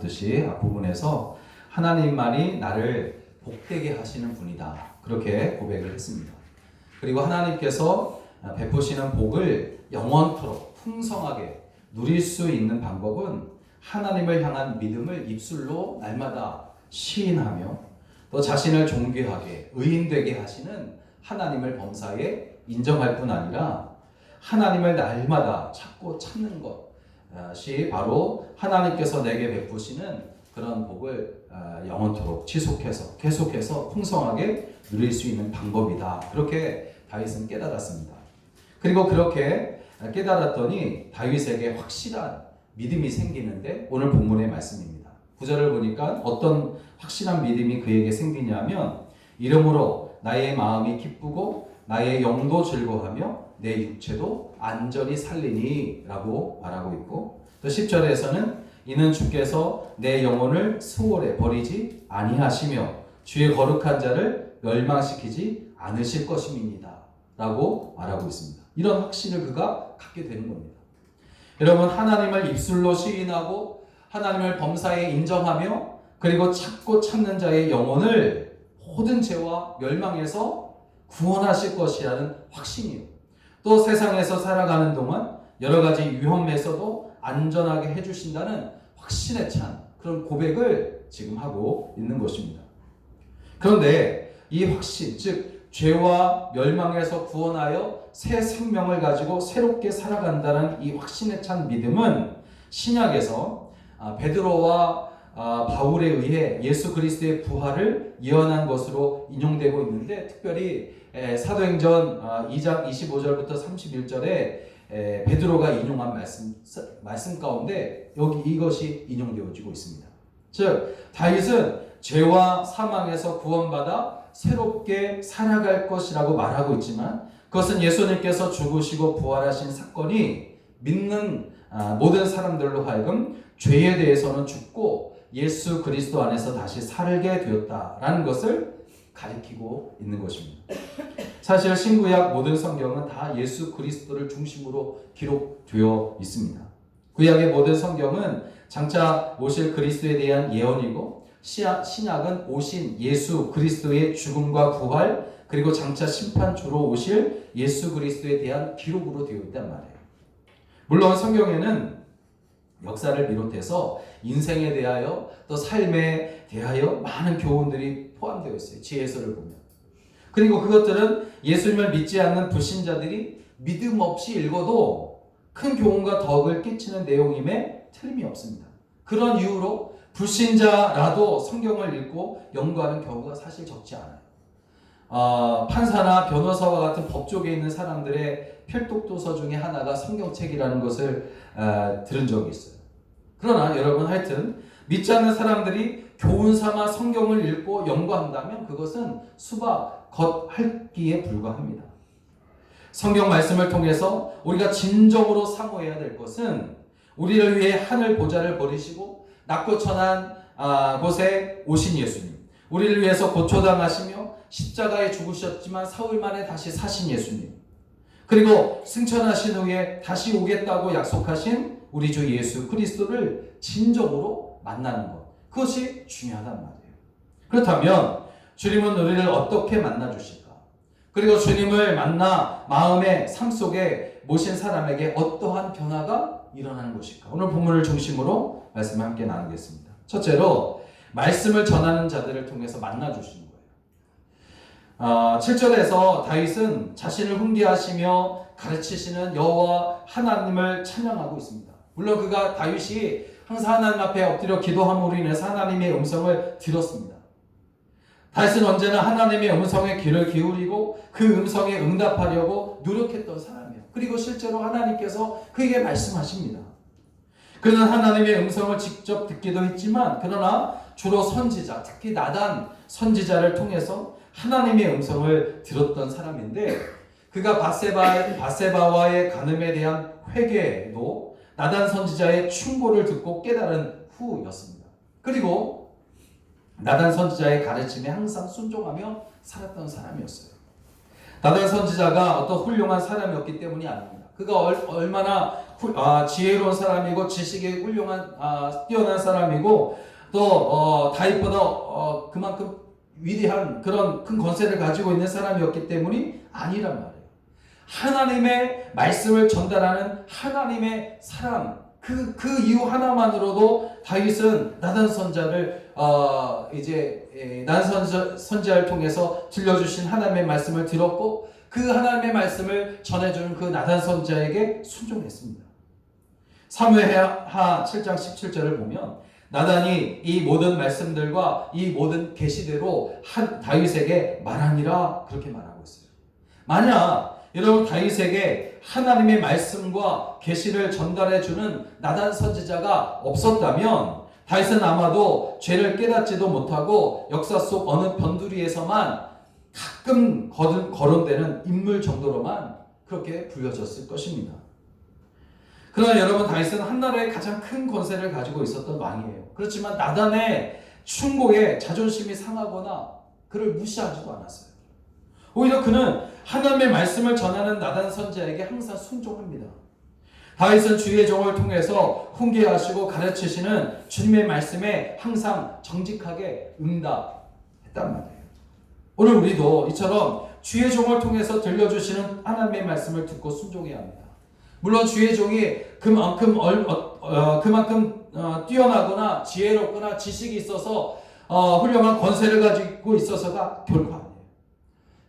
나누셨듯이 앞부분에서 하나님만이 나를 복되게 하시는 분이다. 그렇게 고백을 했습니다. 그리고 하나님께서 베푸시는 복을 영원토록 풍성하게 누릴 수 있는 방법은 하나님을 향한 믿음을 입술로 날마다 시인하며 또 자신을 존귀하게 의인되게 하시는 하나님을 범사에 인정할 뿐 아니라 하나님을 날마다 찾고 찾는 것이 바로 하나님께서 내게 베푸시는 그런 복을 영원토록 지속해서 계속해서 풍성하게 누릴 수 있는 방법이다. 그렇게 다윗은 깨달았습니다. 그리고 그렇게 깨달았더니 다윗에게 확실한 믿음이 생기는데 오늘 본문의 말씀입니다. 9절을 보니까 어떤 확실한 믿음이 그에게 생기냐면 이러므로 나의 마음이 기쁘고 나의 영도 즐거워하며 내 육체도 안전히 살리니 라고 말하고 있고 또 10절에서는 이는 주께서 내 영혼을 수월에 버리지 아니하시며 주의 거룩한 자를 멸망시키지 않으실 것임이니이다 라고 말하고 있습니다. 이런 확신을 그가 갖게 되는 겁니다. 여러분, 하나님을 입술로 시인하고 하나님을 범사에 인정하며 그리고 찾고 찾는 자의 영혼을 모든 죄와 멸망에서 구원하실 것이라는 확신이요. 또 세상에서 살아가는 동안 여러 가지 위험에서도 안전하게 해주신다는 확신에 찬 그런 고백을 지금 하고 있는 것입니다. 그런데 이 확신, 즉 죄와 멸망에서 구원하여 새 생명을 가지고 새롭게 살아간다는 이 확신에 찬 믿음은 신약에서 베드로와 바울에 의해 예수 그리스도의 부활을 예언한 것으로 인용되고 있는데 특별히 사도행전 2장 25절부터 31절에 베드로가 인용한 말씀 가운데 여기 이것이 인용되어지고 있습니다. 즉 다윗은 죄와 사망에서 구원받아 새롭게 살아갈 것이라고 말하고 있지만 그것은 예수님께서 죽으시고 부활하신 사건이 믿는 모든 사람들로 하여금 죄에 대해서는 죽고 예수 그리스도 안에서 다시 살게 되었다라는 것을 가리키고 있는 것입니다. 사실 신구약 모든 성경은 다 예수 그리스도를 중심으로 기록되어 있습니다. 구약의 모든 성경은 장차 오실 그리스도에 대한 예언이고 신약은 오신 예수 그리스도의 죽음과 부활 그리고 장차 심판주로 오실 예수 그리스도에 대한 기록으로 되어 있단 말이에요. 물론 성경에는 역사를 비롯해서 인생에 대하여 또 삶에 대하여 많은 교훈들이 포함되어 있어요. 지혜서를 보면. 그리고 그것들은 예수님을 믿지 않는 불신자들이 믿음 없이 읽어도 큰 교훈과 덕을 끼치는 내용임에 틀림이 없습니다. 그런 이유로 불신자라도 성경을 읽고 연구하는 경우가 사실 적지 않아요. 판사나 변호사와 같은 법조계에 있는 사람들의 필독도서 중에 하나가 성경책이라는 것을 들은 적이 있어요. 그러나 여러분 하여튼 믿지 않는 사람들이 교훈 삼아 성경을 읽고 연구한다면 그것은 수박 겉핥기에 불과합니다. 성경 말씀을 통해서 우리가 진정으로 사모해야 될 것은 우리를 위해 하늘 보좌를 버리시고 낮고 천한 곳에 오신 예수님, 우리를 위해서 고초당하시며 십자가에 죽으셨지만 사흘 만에 다시 사신 예수님, 그리고 승천하신 후에 다시 오겠다고 약속하신 우리 주 예수 그리스도를 진정으로 만나는 것, 그것이 중요하단 말이에요. 그렇다면 주님은 우리를 어떻게 만나 주실까? 그리고 주님을 만나 마음의 삶 속에 모신 사람에게 어떠한 변화가 일어나는 것일까? 오늘 본문을 중심으로 말씀을 함께 나누겠습니다. 첫째로 말씀을 전하는 자들을 통해서 만나 주시는 거예요. 7절에서 다윗은 자신을 훈계하시며 가르치시는 여호와 하나님을 찬양하고 있습니다. 물론 그가 다윗이 항상 하나님 앞에 엎드려 기도함으로 인해서 하나님의 음성을 들었습니다. 다윗은 언제나 하나님의 음성에 귀를 기울이고 그 음성에 응답하려고 노력했던 사람이에요. 그리고 실제로 하나님께서 그에게 말씀하십니다. 그는 하나님의 음성을 직접 듣기도 했지만 그러나 주로 선지자, 특히 나단 선지자를 통해서 하나님의 음성을 들었던 사람인데 그가 밧세바와의 간음에 대한 회개도 나단 선지자의 충고를 듣고 깨달은 후였습니다. 그리고 나단 선지자의 가르침에 항상 순종하며 살았던 사람이었어요. 나단 선지자가 어떤 훌륭한 사람이었기 때문이 아닙니다. 그가 얼마나 지혜로운 사람이고 지식에 훌륭한 뛰어난 사람이고 또 다윗보다 그만큼 위대한 그런 큰 권세를 가지고 있는 사람이었기 때문이 아니란 말이에요. 하나님의 말씀을 전달하는 하나님의 사람, 그 이유 하나만으로도 다윗은 나단 선자를 나단 선자를 통해서 들려주신 하나님의 말씀을 들었고 그 하나님의 말씀을 전해주는 그 나단 선자에게 순종했습니다. 사무엘하 7장 17절을 보면 나단이 이 모든 말씀들과 이 모든 계시대로 다윗에게 말하니라 그렇게 말하고 있어요. 만약 여러분 다윗에게 하나님의 말씀과 계시를 전달해주는 나단 선지자가 없었다면 다윗은 아마도 죄를 깨닫지도 못하고 역사 속 어느 변두리에서만 가끔 거론되는 인물 정도로만 그렇게 불려졌을 것입니다. 그러나 여러분 다윗은 한나라의 가장 큰 권세를 가지고 있었던 왕이에요. 그렇지만 나단의 충고에 자존심이 상하거나 그를 무시하지도 않았어요. 오히려 그는 하나님의 말씀을 전하는 나단 선지자에게 항상 순종합니다. 다윗은 주의 종을 통해서 훈계하시고 가르치시는 주님의 말씀에 항상 정직하게 응답했단 말이에요. 오늘 우리도 이처럼 주의 종을 통해서 들려주시는 하나님의 말씀을 듣고 순종해야 합니다. 물론 주의 종이 그만큼 뛰어나거나 지혜롭거나 지식이 있어서 훌륭한 권세를 가지고 있어서가 결코 아니에요.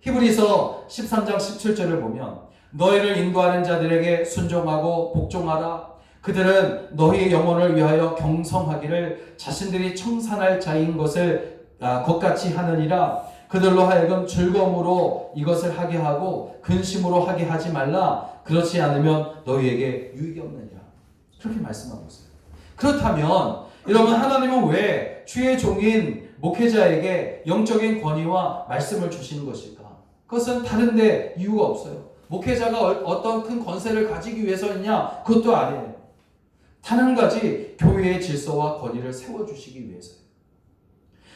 히브리서 13장 17절을 보면 너희를 인도하는 자들에게 순종하고 복종하라. 그들은 너희의 영혼을 위하여 경성하기를 자신들이 청산할 자인 것을 것같이 하느니라. 그들로 하여금 즐거움으로 이것을 하게 하고 근심으로 하게 하지 말라. 그렇지 않으면 너희에게 유익이 없느니라. 그렇게 말씀하고 있어요. 그렇다면 여러분 하나님은 왜 주의 종인 목회자에게 영적인 권위와 말씀을 주시는 것일까? 그것은 다른데 이유가 없어요. 목회자가 어떤 큰 권세를 가지기 위해서냐? 그것도 아니에요. 단 한 가지 교회의 질서와 권위를 세워주시기 위해서요.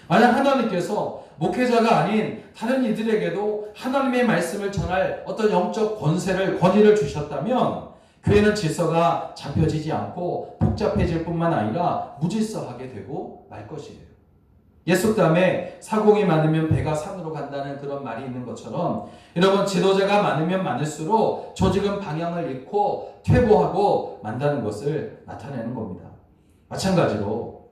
만약 하나님께서 목회자가 아닌 다른 이들에게도 하나님의 말씀을 전할 어떤 영적 권위를 주셨다면 교회는 질서가 잡혀지지 않고 복잡해질 뿐만 아니라 무질서하게 되고 말 것이에요. 옛속담에 사공이 많으면 배가 산으로 간다는 그런 말이 있는 것처럼 여러분 지도자가 많으면 많을수록 조직은 방향을 잃고 퇴보하고 만다는 것을 나타내는 겁니다. 마찬가지로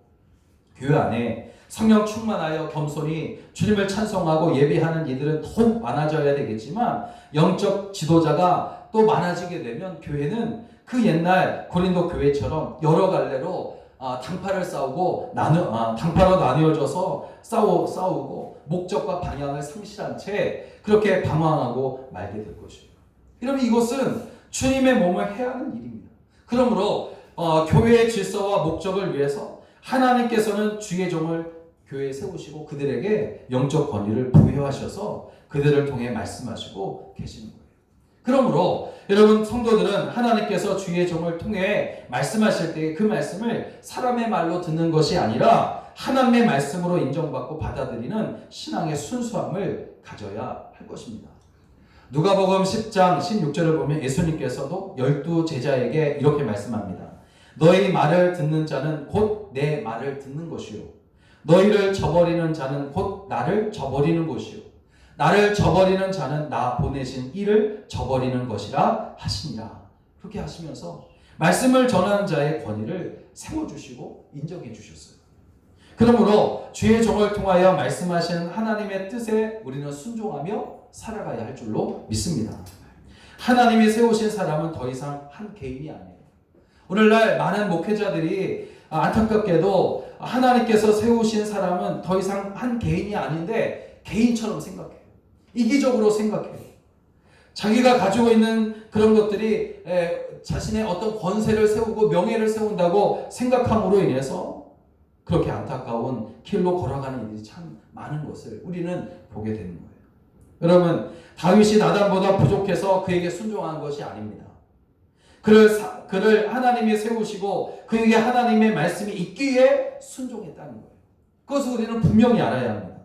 교회 안에 성령 충만하여 겸손히 주님을 찬송하고 예배하는 이들은 더욱 많아져야 되겠지만 영적 지도자가 또 많아지게 되면 교회는 그 옛날 고린도 교회처럼 여러 갈래로 당파를 싸우고 당파로 나뉘어져서 싸우고 목적과 방향을 상실한 채 그렇게 방황하고 말게 될 것이에요. 이러면 이것은 주님의 몸을 해야 하는 일입니다. 그러므로 교회의 질서와 목적을 위해서 하나님께서는 주의 종을 교회에 세우시고 그들에게 영적 권위를 부여하셔서 그들을 통해 말씀하시고 계시는 거예요. 그러므로 여러분 성도들은 하나님께서 주의 종을 통해 말씀하실 때 그 말씀을 사람의 말로 듣는 것이 아니라 하나님의 말씀으로 인정받고 받아들이는 신앙의 순수함을 가져야 할 것입니다. 누가복음 10장 16절을 보면 예수님께서도 12 제자에게 이렇게 말씀합니다. 너희 말을 듣는 자는 곧 내 말을 듣는 것이요 너희를 저버리는 자는 곧 나를 저버리는 것이요 나를 저버리는 자는 나 보내신 이를 저버리는 것이라 하시니라. 그렇게 하시면서 말씀을 전하는 자의 권위를 세워주시고 인정해 주셨어요. 그러므로 주의 종을 통하여 말씀하시는 하나님의 뜻에 우리는 순종하며 살아가야 할 줄로 믿습니다. 하나님이 세우신 사람은 더 이상 한 개인이 아니에요. 오늘날 많은 목회자들이 안타깝게도 하나님께서 세우신 사람은 더 이상 한 개인이 아닌데 개인처럼 생각해요. 이기적으로 생각해요. 자기가 가지고 있는 그런 것들이 자신의 어떤 권세를 세우고 명예를 세운다고 생각함으로 인해서 그렇게 안타까운 길로 걸어가는 일이 참 많은 것을 우리는 보게 되는 거예요. 여러분 다윗이 나단보다 부족해서 그에게 순종한 것이 아닙니다. 그를 하나님이 세우시고 그에게 하나님의 말씀이 있기에 순종했다는 거예요. 그것을 우리는 분명히 알아야 합니다.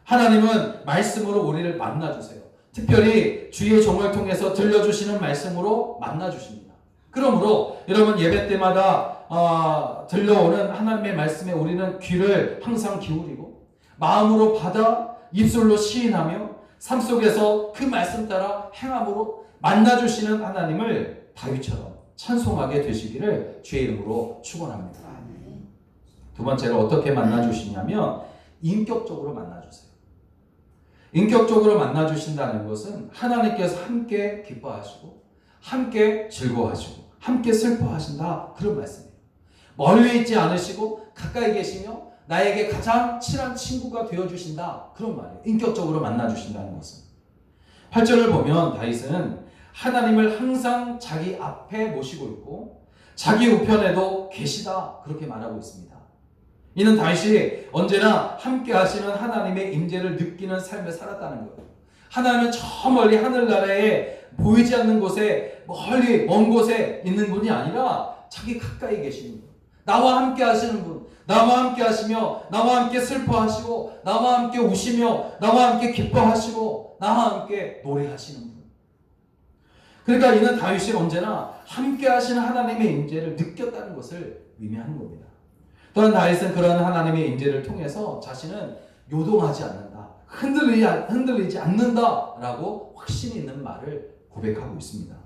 하나님은 말씀으로 우리를 만나주세요. 특별히 주의 종을 통해서 들려주시는 말씀으로 만나주십니다. 그러므로 여러분 예배 때마다 들려오는 하나님의 말씀에 우리는 귀를 항상 기울이고 마음으로 받아 입술로 시인하며 삶 속에서 그 말씀 따라 행함으로 만나주시는 하나님을 다윗처럼 찬송하게 되시기를 주의 이름으로 축원합니다. 두 번째로 어떻게 만나주시냐면 인격적으로 만나주세요. 인격적으로 만나주신다는 것은 하나님께서 함께 기뻐하시고 함께 즐거워하시고 함께 슬퍼하신다, 그런 말씀이에요. 멀리 있지 않으시고 가까이 계시며 나에게 가장 친한 친구가 되어주신다, 그런 말이에요. 인격적으로 만나주신다는 것은. 8절을 보면 다윗은 하나님을 항상 자기 앞에 모시고 있고 자기 우편에도 계시다, 그렇게 말하고 있습니다. 이는 다윗이 언제나 함께 하시는 하나님의 임재를 느끼는 삶을 살았다는 거예요. 하나님은 저 멀리 하늘나라에 보이지 않는 곳에, 멀리 먼 곳에 있는 분이 아니라 자기 가까이 계시는 분, 나와 함께 하시는 분, 나와 함께 하시며 나와 함께 슬퍼하시고 나와 함께 우시며 나와 함께 기뻐하시고 나와 함께 노래하시는 분. 그러니까 이는 다윗이 언제나 함께 하시는 하나님의 임재를 느꼈다는 것을 의미하는 겁니다. 또한 다윗은 그런 하나님의 임재를 통해서 자신은 요동하지 않는다, 흔들리지 않는다라고 확신이 있는 말을 고백하고 있습니다.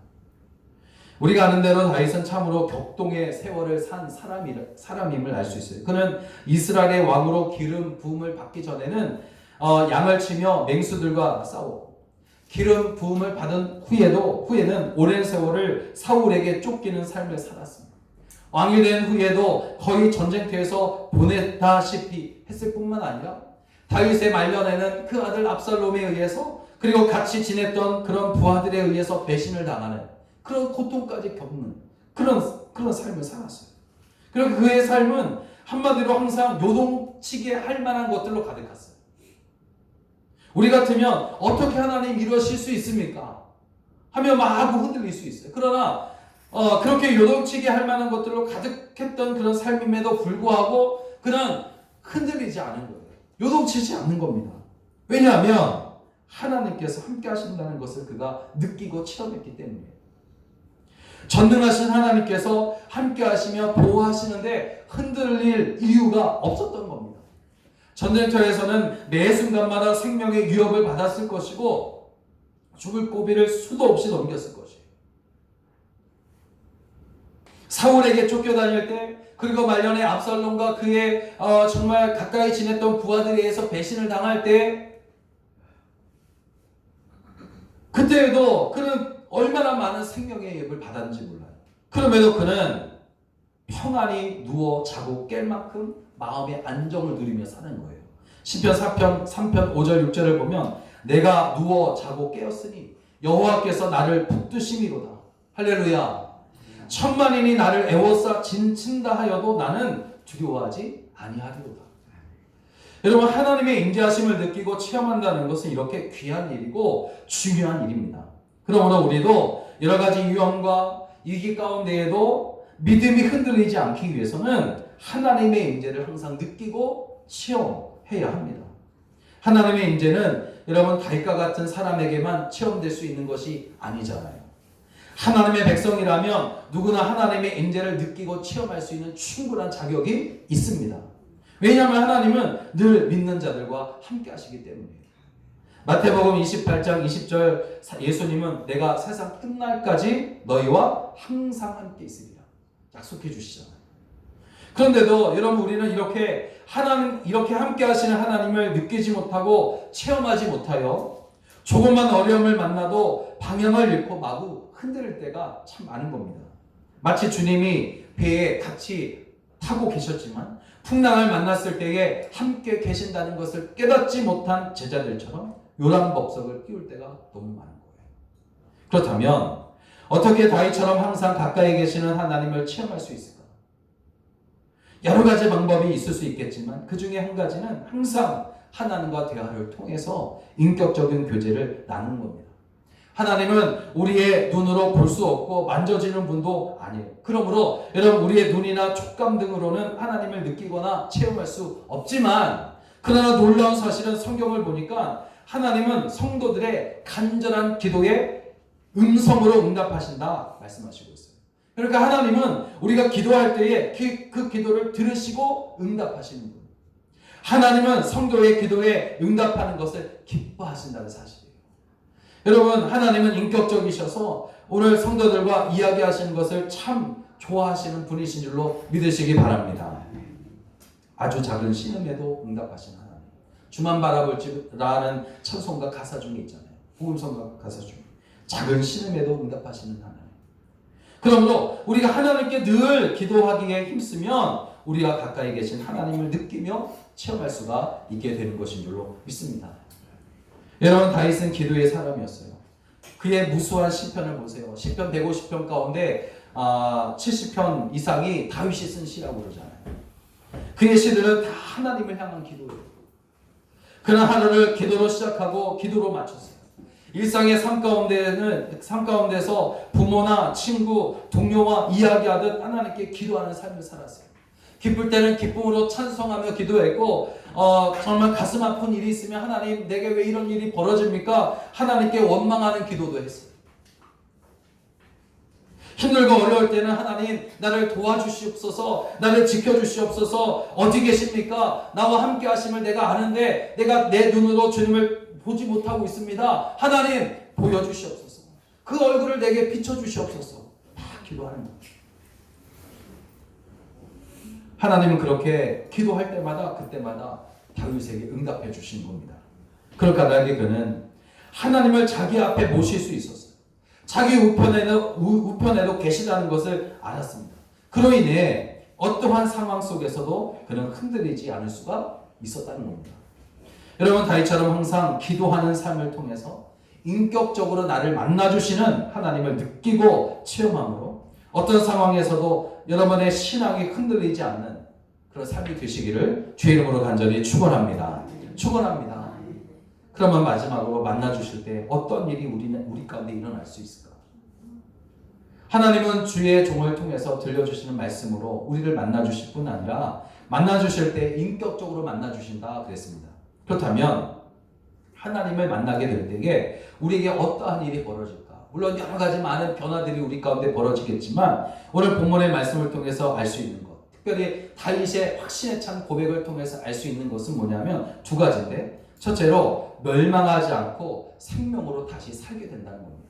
우리가 아는 대로 다윗은 참으로 격동의 세월을 산 사람임을 알 수 있어요. 그는 이스라엘의 왕으로 기름 부음을 받기 전에는 양을 치며 맹수들과 싸웠고, 기름 부음을 받은 후에는 오랜 세월을 사울에게 쫓기는 삶을 살았습니다. 왕이 된 후에도 거의 전쟁터에서 보냈다시피 했을 뿐만 아니라 다윗의 말년에는 그 아들 압살롬에 의해서, 그리고 같이 지냈던 그런 부하들에 의해서 배신을 당하는 그런 고통까지 겪는 그런 삶을 살았어요. 그리고 그의 삶은 한마디로 항상 요동치게 할 만한 것들로 가득했어요. 우리 같으면 어떻게 하나님 이러실 수 있습니까? 하며 막 흔들릴 수 있어요. 그러나 그렇게 요동치게 할 만한 것들로 가득했던 그런 삶임에도 불구하고 그는 흔들리지 않은 거예요. 요동치지 않는 겁니다. 왜냐하면 하나님께서 함께 하신다는 것을 그가 느끼고 체험했기 때문이에요. 전능하신 하나님께서 함께 하시며 보호하시는데 흔들릴 이유가 없었던 겁니다. 전쟁터에서는 매 순간마다 생명의 위협을 받았을 것이고 죽을 고비를 수도 없이 넘겼을 것이에요. 사울에게 쫓겨다닐 때, 그리고 말년에 압살롬과 그의 정말 가까이 지냈던 부하들에 의해서 배신을 당할 때, 그때에도 그는 얼마나 많은 생명의 위협을 받았는지 몰라요. 그럼에도 그는 평안히 누워 자고 깰 만큼 마음의 안정을 누리며 사는 거예요. 시편 3편 5절 6절을 보면 내가 누워 자고 깨었으니 여호와께서 나를 붙드심이로다. 할렐루야. 천만인이 나를 애워싸 진친다 하여도 나는 두려워하지 아니하리로다. 여러분, 하나님의 임재하심을 느끼고 체험한다는 것은 이렇게 귀한 일이고 중요한 일입니다. 그러므로 우리도 여러 가지 위험과 위기 가운데에도 믿음이 흔들리지 않기 위해서는 하나님의 임재를 항상 느끼고 체험해야 합니다. 하나님의 임재는 여러분 다윗과 같은 사람에게만 체험될 수 있는 것이 아니잖아요. 하나님의 백성이라면 누구나 하나님의 임재를 느끼고 체험할 수 있는 충분한 자격이 있습니다. 왜냐하면 하나님은 늘 믿는 자들과 함께 하시기 때문이에요. 마태복음 28장 20절 예수님은 내가 세상 끝날까지 너희와 항상 함께 있으리라 약속해 주시잖아요. 그런데도 여러분, 우리는 이렇게 함께 하시는 하나님을 느끼지 못하고 체험하지 못하여 조금만 어려움을 만나도 방향을 잃고 마구 흔들릴 때가 참 많은 겁니다. 마치 주님이 배에 같이 타고 계셨지만 풍랑을 만났을 때에 함께 계신다는 것을 깨닫지 못한 제자들처럼 요란법석을 띄울 때가 너무 많은 거예요. 그렇다면 어떻게 다윗처럼 항상 가까이 계시는 하나님을 체험할 수 있을까? 여러 가지 방법이 있을 수 있겠지만 그 중에 한 가지는 항상 하나님과 대화를 통해서 인격적인 교제를 나누는 겁니다. 하나님은 우리의 눈으로 볼 수 없고 만져지는 분도 아니에요. 그러므로 여러분, 우리의 눈이나 촉감 등으로는 하나님을 느끼거나 체험할 수 없지만, 그러나 놀라운 사실은 성경을 보니까 하나님은 성도들의 간절한 기도에 음성으로 응답하신다 말씀하시고 있어요. 그러니까 하나님은 우리가 기도할 때에 그 기도를 들으시고 응답하시는 분. 하나님은 성도의 기도에 응답하는 것을 기뻐하신다는 사실이에요. 여러분, 하나님은 인격적이셔서 오늘 성도들과 이야기하시는 것을 참 좋아하시는 분이신 줄로 믿으시기 바랍니다. 아주 작은 신음에도 응답하시는 하나님. 주만 바라볼지라는 찬송가 가사 중에 있잖아요. 복음성가 가사 중에. 작은 신음에도 응답하시는 하나님. 그러므로 우리가 하나님께 늘 기도하기에 힘쓰면 우리가 가까이 계신 하나님을 느끼며 체험할 수가 있게 되는 것인 줄로 믿습니다. 여러분, 다윗은 기도의 사람이었어요. 그의 무수한 시편을 보세요. 시편 150편 가운데 70편 이상이 다윗이 쓴 시라고 그러잖아요. 그의 시들은 다 하나님을 향한 기도예요. 그는 하루를 기도로 시작하고 기도로 마쳤어요. 일상의 삶 가운데서 부모나 친구, 동료와 이야기하듯 하나님께 기도하는 삶을 살았어요. 기쁠 때는 기쁨으로 찬송하며 기도했고, 정말 가슴 아픈 일이 있으면 하나님, 내게 왜 이런 일이 벌어집니까? 하나님께 원망하는 기도도 했어요. 힘들고 어려울 때는 하나님, 나를 도와주시옵소서, 나를 지켜주시옵소서, 어디 계십니까? 나와 함께 하심을 내가 아는데 내가 내 눈으로 주님을 보지 못하고 있습니다. 하나님, 보여주시옵소서. 그 얼굴을 내게 비춰주시옵소서. 다 기도하는 거예요. 하나님은 그렇게 기도할 때마다 그때마다 다윗에게 응답해 주신 겁니다. 그러니까 나에게 그는 하나님을 자기 앞에 모실 수 있었어요. 자기 우편에도 계시다는 것을 알았습니다. 그로 인해 어떠한 상황 속에서도 그는 흔들리지 않을 수가 있었다는 겁니다. 여러분, 다윗처럼 항상 기도하는 삶을 통해서 인격적으로 나를 만나주시는 하나님을 느끼고 체험함으로 어떤 상황에서도 여러분의 신앙이 흔들리지 않는 그런 삶이 되시기를 주의 이름으로 간절히 축원합니다. 축원합니다. 그러면 마지막으로 만나주실 때 어떤 일이 우리 가운데 일어날 수 있을까? 하나님은 주의 종을 통해서 들려주시는 말씀으로 우리를 만나주실 뿐 아니라 만나주실 때 인격적으로 만나주신다 그랬습니다. 그렇다면 하나님을 만나게 될 때에 우리에게 어떠한 일이 벌어질까? 물론 여러 가지 많은 변화들이 우리 가운데 벌어지겠지만 오늘 본문의 말씀을 통해서 알 수 있는 것, 특별히 다윗의 확신에 찬 고백을 통해서 알 수 있는 것은 뭐냐면 두 가지인데, 첫째로 멸망하지 않고 생명으로 다시 살게 된다는 겁니다.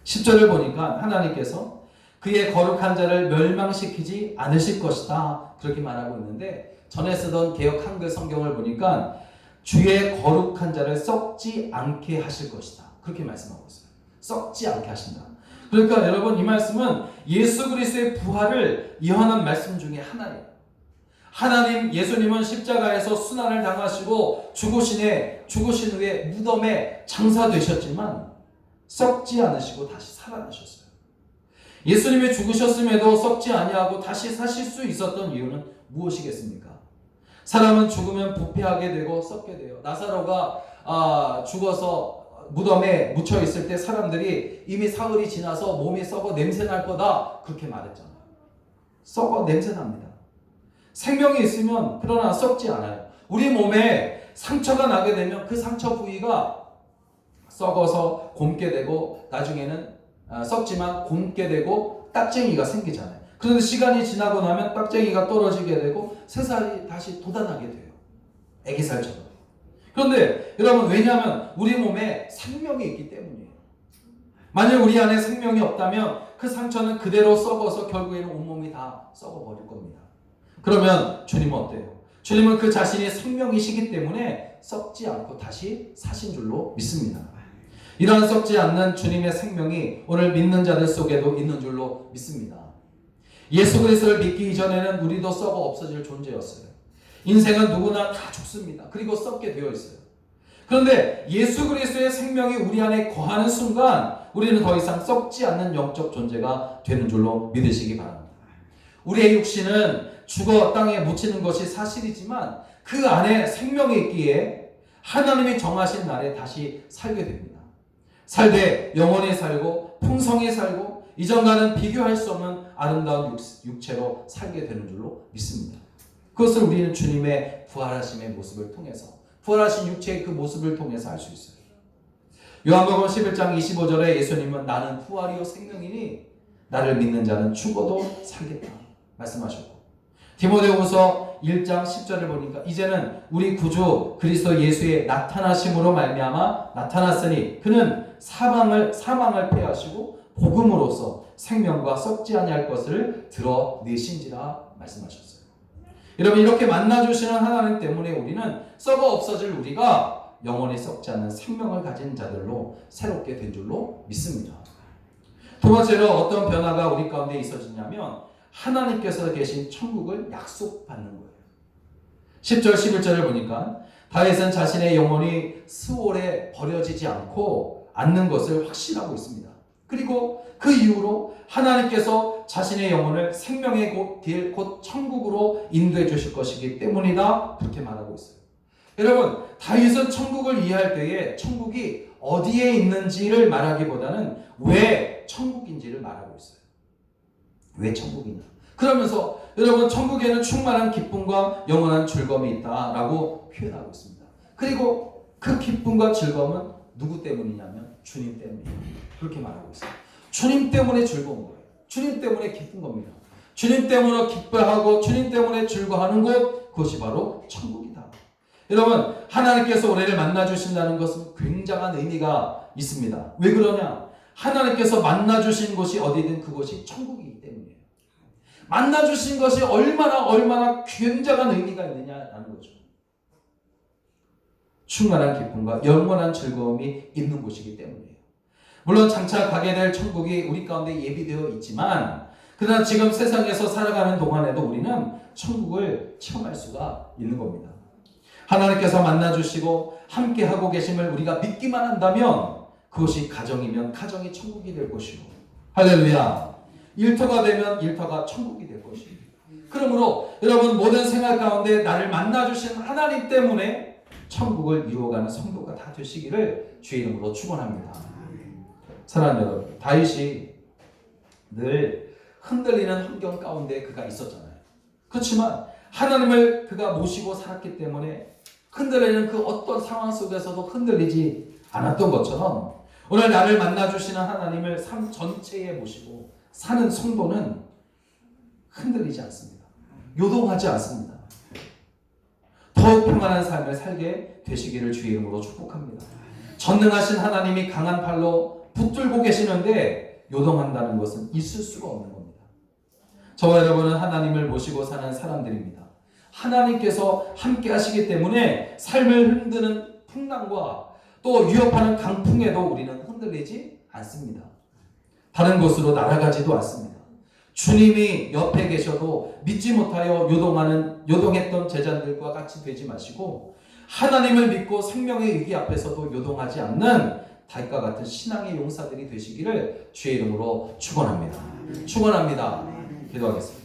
10절을 보니까 하나님께서 그의 거룩한 자를 멸망시키지 않으실 것이다 그렇게 말하고 있는데, 전에 쓰던 개역 한글 성경을 보니까 주의 거룩한 자를 썩지 않게 하실 것이다 그렇게 말씀하고 있어요. 썩지 않게 하신다. 그러니까 여러분, 이 말씀은 예수 그리스도의 부활을 예언하는 말씀 중에 하나예요. 하나님, 예수님은 십자가에서 순환을 당하시고 죽으신 후에 무덤에 장사되셨지만 썩지 않으시고 다시 살아나셨어요. 예수님이 죽으셨음에도 썩지 아니하고 다시 사실 수 있었던 이유는 무엇이겠습니까? 사람은 죽으면 부패하게 되고 썩게 돼요. 나사로가 죽어서 무덤에 묻혀 있을 때 사람들이 이미 사흘이 지나서 몸이 썩어 냄새 날 거다 그렇게 말했잖아요. 썩어 냄새 납니다. 생명이 있으면 그러나 썩지 않아요. 우리 몸에 상처가 나게 되면 그 상처 부위가 썩어서 곪게 되고 나중에는 썩지만 곪게 되고 딱쟁이가 생기잖아요. 그런데 시간이 지나고 나면 딱쟁이가 떨어지게 되고 새살이 다시 돋아나게 돼요. 애기살처럼. 그런데 여러분, 왜냐하면 우리 몸에 생명이 있기 때문이에요. 만약 우리 안에 생명이 없다면 그 상처는 그대로 썩어서 결국에는 온몸이 다 썩어버릴 겁니다. 그러면 주님은 어때요? 주님은 그 자신이 생명이시기 때문에 썩지 않고 다시 사신 줄로 믿습니다. 이러한 썩지 않는 주님의 생명이 오늘 믿는 자들 속에도 있는 줄로 믿습니다. 예수 그리스도를 믿기 이전에는 우리도 썩어 없어질 존재였어요. 인생은 누구나 다 죽습니다. 그리고 썩게 되어 있어요. 그런데 예수 그리스도의 생명이 우리 안에 거하는 순간 우리는 더 이상 썩지 않는 영적 존재가 되는 줄로 믿으시기 바랍니다. 우리의 육신은 죽어 땅에 묻히는 것이 사실이지만 그 안에 생명이 있기에 하나님이 정하신 날에 다시 살게 됩니다. 살되 영원히 살고 풍성히 살고 이전과는 비교할 수 없는 아름다운 육체로 살게 되는 줄로 믿습니다. 그것을 우리는 주님의 부활하심의 모습을 통해서, 부활하신 육체의 그 모습을 통해서 알 수 있어요. 요한복음 11장 25절에 예수님은 나는 부활이요 생명이니 나를 믿는 자는 죽어도 살겠다 말씀하셨고, 디모데후서 1장 10절을 보니까 이제는 우리 구주 그리스도 예수의 나타나심으로 말미암아 나타났으니 그는 사망을 패하시고 복음으로써 생명과 썩지 아니할 것을 드러내신지라 말씀하셨어요. 여러분, 이렇게 만나주시는 하나님 때문에 우리는 썩어 없어질 우리가 영원히 썩지 않는 생명을 가진 자들로 새롭게 된 줄로 믿습니다. 두 번째로 어떤 변화가 우리 가운데 있어지냐면 하나님께서 계신 천국을 약속받는 거예요. 10절 11절을 보니까 다윗은 자신의 영혼이 스올에 버려지지 않는 것을 확신하고 있습니다. 그리고 그 이후로 하나님께서 자신의 영혼을 생명의 길 곧 천국으로 인도해 주실 것이기 때문이다, 그렇게 말하고 있어요. 여러분, 다윗은 천국을 이해할 때에 천국이 어디에 있는지를 말하기보다는 왜 천국인지를 말하고 있어요. 왜 천국이냐? 그러면서 여러분, 천국에는 충만한 기쁨과 영원한 즐거움이 있다라고 표현하고 있습니다. 그리고 그 기쁨과 즐거움은 누구 때문이냐면 주님 때문이에요. 그렇게 말하고 있어요. 주님 때문에 즐거운 거예요. 주님 때문에 기쁜 겁니다. 주님 때문에 기뻐하고 주님 때문에 즐거워하는 곳, 그것이 바로 천국이다. 여러분, 하나님께서 우리를 만나주신다는 것은 굉장한 의미가 있습니다. 왜 그러냐? 하나님께서 만나주신 곳이 어디든 그곳이 천국이기 때문이에요. 만나주신 것이 얼마나 굉장한 의미가 있느냐라는 거죠. 충만한 기쁨과 영원한 즐거움이 있는 곳이기 때문이에요. 물론 장차 가게 될 천국이 우리 가운데 예비되어 있지만, 그러나 지금 세상에서 살아가는 동안에도 우리는 천국을 체험할 수가 있는 겁니다. 하나님께서 만나주시고 함께하고 계심을 우리가 믿기만 한다면 그것이 가정이면 가정이 천국이 될 것이고, 할렐루야, 일터가 되면 일터가 천국이 될 것이고, 그러므로 여러분, 모든 생활 가운데 나를 만나주신 하나님 때문에 천국을 이루어가는 성도가 다 되시기를 주의 이름으로 축원합니다. 사랑하는 여러분, 다윗이 늘 흔들리는 환경 가운데 그가 있었잖아요. 그렇지만 하나님을 그가 모시고 살았기 때문에 흔들리는 그 어떤 상황 속에서도 흔들리지 않았던 것처럼, 오늘 나를 만나주시는 하나님을 삶 전체에 모시고 사는 성도는 흔들리지 않습니다. 요동하지 않습니다. 더욱 평안한 삶을 살게 되시기를 주의 이름으로 축복합니다. 전능하신 하나님이 강한 팔로 붙들고 계시는데 요동한다는 것은 있을 수가 없는 겁니다. 저와 여러분은 하나님을 모시고 사는 사람들입니다. 하나님께서 함께 하시기 때문에 삶을 흔드는 풍랑과 또 위협하는 강풍에도 우리는 흔들리지 않습니다. 다른 곳으로 날아가지도 않습니다. 주님이 옆에 계셔도 믿지 못하여 요동했던 제자들과 같이 되지 마시고, 하나님을 믿고 생명의 위기 앞에서도 요동하지 않는 다윗과 같은 신앙의 용사들이 되시기를 주의 이름으로 축원합니다. 축원합니다. 기도하겠습니다.